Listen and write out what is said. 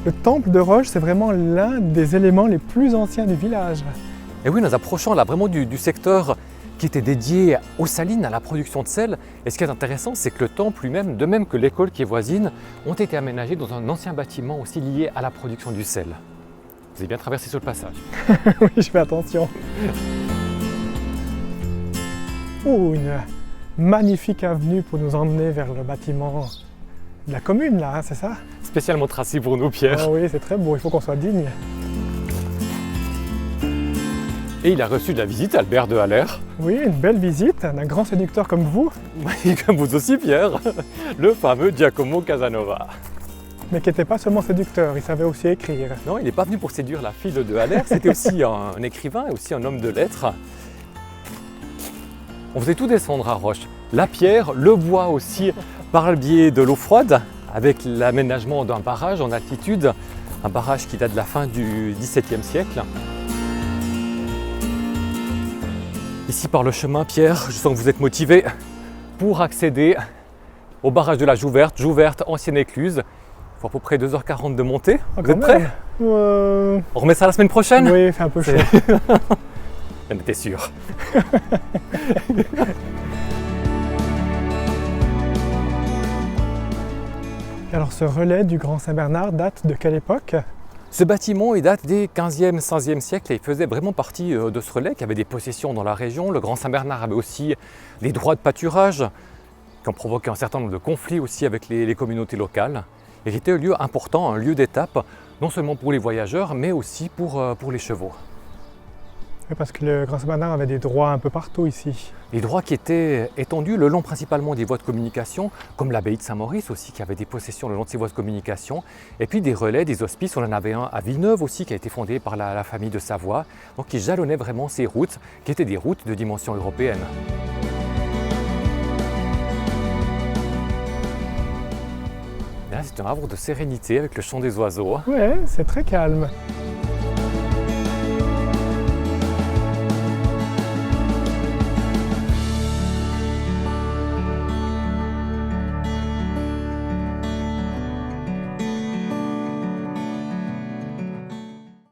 Le temple de Roche, c'est vraiment l'un des éléments les plus anciens du village. Et oui, nous approchons là vraiment du secteur qui était dédié aux salines, à la production de sel. Et ce qui est intéressant, c'est que le temple lui-même, de même que l'école qui est voisine, ont été aménagés dans un ancien bâtiment aussi lié à la production du sel. Vous avez bien traversé sur le passage. Oui, je fais attention. Oh, une magnifique avenue pour nous emmener vers le bâtiment de la commune, là, hein, c'est ça? Spécialement tracé pour nous, Pierre. Ah oui, c'est très beau, il faut qu'on soit digne. Et il a reçu de la visite Albert de Haller. Oui, une belle visite d'un grand séducteur comme vous, Oui, comme vous aussi, Pierre. Le fameux Giacomo Casanova. mais qui n'était pas seulement séducteur, il savait aussi écrire. Non, il n'est pas venu pour séduire la fille de Haller, c'était aussi un écrivain et aussi un homme de lettres. On faisait tout descendre à Roche. La pierre, le bois aussi, par le biais de l'eau froide, avec l'aménagement d'un barrage en altitude, un barrage qui date de la fin du XVIIe siècle. Ici, par le chemin, Pierre, je sens que vous êtes motivé pour accéder au barrage de la Jouverte, ancienne écluse. Il faut à peu près 2h40 de montée. Ah, Vous êtes prêts? On remet ça la semaine prochaine? Oui, il fait un peu chaud. J'en étais sûr. Alors ce relais du Grand Saint-Bernard date de quelle époque? Ce bâtiment, il date des 15e, 16e siècles et il faisait vraiment partie de ce relais qui avait des possessions dans la région. Le Grand Saint-Bernard avait aussi des droits de pâturage qui ont provoqué un certain nombre de conflits aussi avec les communautés locales. Et qui était un lieu important, un lieu d'étape, non seulement pour les voyageurs, mais aussi pour les chevaux. Oui, parce que le Grand Saint-Bernard avait des droits un peu partout ici. Les droits qui étaient étendus le long principalement des voies de communication, comme l'abbaye de Saint-Maurice aussi, qui avait des possessions le long de ces voies de communication, et puis des relais, des hospices, on en avait un à Villeneuve aussi, qui a été fondé par la famille de Savoie, donc qui jalonnait vraiment ces routes, qui étaient des routes de dimension européenne. Et là, c'est un havre de sérénité avec le chant des oiseaux. Ouais, c'est très calme.